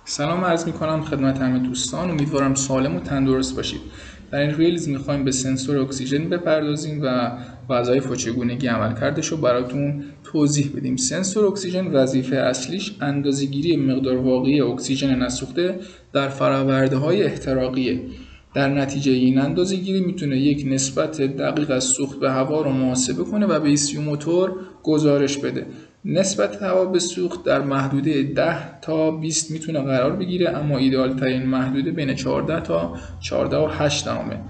سلام عرض می‌کنم خدمت همه دوستان. امیدوارم سالم و تندرست باشید. در این ریلز می‌خوایم به سنسور اکسیژن بپردازیم و وظایف و چگونگی عملکردش رو براتون توضیح بدیم. سنسور اکسیژن وظیفه اصلیش اندازه‌گیری مقدار واقعی اکسیژن نسوخته در فرآورده‌های احتراقیه. در نتیجه این اندازه‌گیری میتونه یک نسبت دقیق از سوخت به هوا رو محاسبه کنه و به ECU موتور گزارش بده. نسبت هوا به سوخت در محدوده 10 تا 20 میتونه قرار بگیره، اما ایدئال ترین محدوده بین 14 تا 14 و 8 دهمه.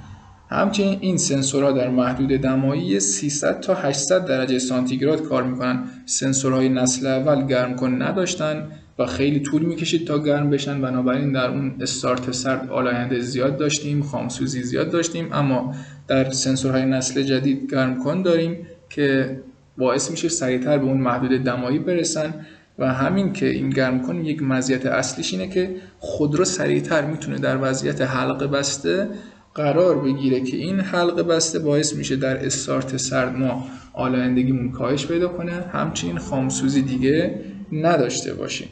همچنین این سنسورها در محدوده دمایی 300 تا 800 درجه سانتیگراد کار میکنن. سنسورهای نسل اول گرم کن نداشتن و خیلی طول میکشید تا گرم بشن، بنابراین در اون استارت سرد آلاینده زیاد داشتیم، خامسوزی زیاد داشتیم. اما در سنسورهای نسل جدید گرم کن داریم که باعث میشه سریعتر به اون محدوده دمایی برسن و همین که این گرم کن یک مزیت اصلیش اینه که خودرو سریعتر میتونه در وضعیت حلقه بسته قرار بگیره که این حلقه بسته باعث میشه در استارت سرد ما آلایندگیمون کاهش پیدا کنه، همچنین خامسوزی دیگه نداشته باشیم.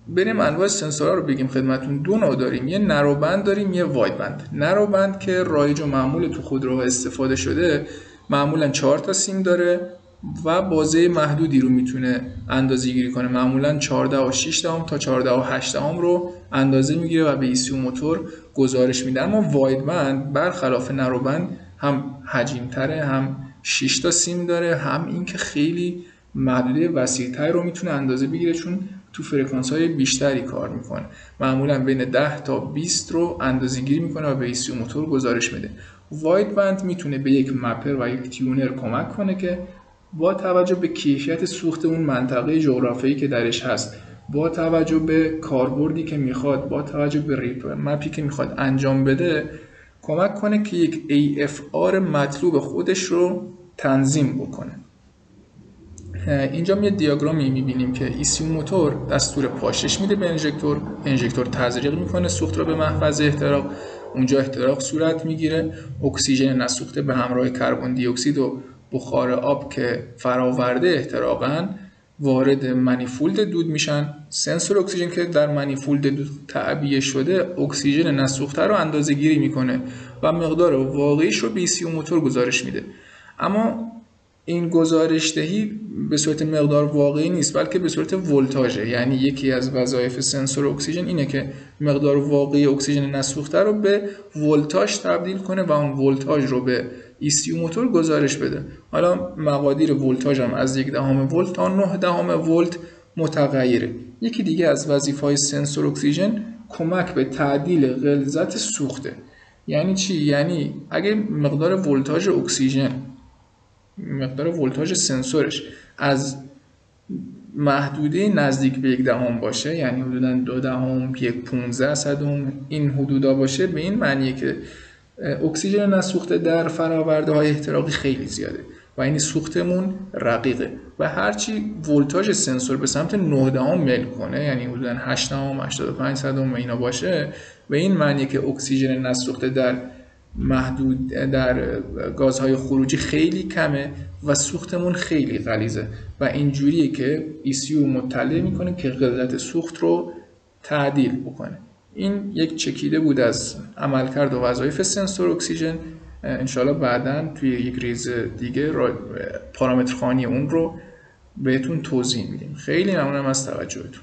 بریم انواع سنسورها رو بگیم خدمتون. دو نوع داریم، یه نروبند داریم، یه واید بند. نروبند که رایج و معمول تو خودروها استفاده شده، معمولا 4 تا سیم داره و بازه محدودی رو میتونه اندازه گیری کنه. معمولا 14 و 6 دهم تا 14 و 8 دهم رو اندازه میگیره و به ECU موتور گزارش میده. اما واید بند برخلاف نروبند هم حجیم تره، هم 6 تا سیم داره، هم اینکه خیلی محدوده وسیع‌تری رو میتونه اندازه بگیره چون تو فرکانس‌های بیشتری کار میکنه. معمولا بین 10 تا 20 رو اندازه‌گیری میکنه و به ECU موتور گزارش میده. واید بند میتونه به یک مپر و یک تیونر کمک کنه که با توجه به کیفیت سوخت اون منطقه جغرافیایی که درش هست، با توجه به کاربردی که میخواد، با توجه به ریپ مپی که میخواد انجام بده، کمک کنه که یک AFR مطلوب خودش رو تنظیم بکنه. اینجا یه دیاگرامی میبینیم که ECU موتور دستور پاشش میده به انژکتور تزریق میکنه سوخت رو به محفظه احتراق. اونجا احتراق صورت میگیره، اکسیژن نسوخته به همراه کربن دی اکسید و بخار آب که فراورده احتراقن وارد منیفولد دود میشن. سنسور اکسیژن که در منیفولد دود تعبیه شده اکسیژن نسوخته رو اندازه گیری میکنه و مقدار واقعیش رو به ECU موتور گزارش میده. اما این گزارش دهی به صورت مقدار واقعی نیست، بلکه به صورت ولتاژه. یعنی یکی از وظایف سنسور اکسیژن اینه که مقدار واقعی اکسیژن نسوخته رو به ولتاژ تبدیل کنه و اون ولتاژ رو به ECU موتور گزارش بده. حالا مقادیر ولتاژ هم از 1 دهم ولت تا 9 دهم ولت متغیره. یکی دیگه از وظیفه‌های سنسور اکسیژن کمک به تعدیل غلظت سوخته. یعنی چی؟ یعنی اگه مقدار ولتاژ سنسورش از محدوده نزدیک به 1 دهم باشه، یعنی حدوداً 2 دهم، 1/15 صدم این حدودا باشه، به این معنیه که اکسیژن نسوخته در فرآورده‌های احتراقی خیلی زیاده و این سوختمون رقیقه و هرچی ولتاژ سنسور به سمت 9 دهم میل کنه، یعنی حدوداً 8 دهم، 85 صدم اینا باشه، به این معنیه که اکسیژن نسوخته در گازهای خروجی خیلی کمه و سوختمون خیلی غلیظه و اینجوریه که ECU مطلع میکنه که غلظت سوخت رو تعدیل بکنه. این یک چکیده بود از عملکرد و وظایف سنسور اکسیژن. انشالله بعداً توی یک ریز دیگه پارامترخوانی اون رو بهتون توضیح میدیم. خیلی ممنونم از توجهتون.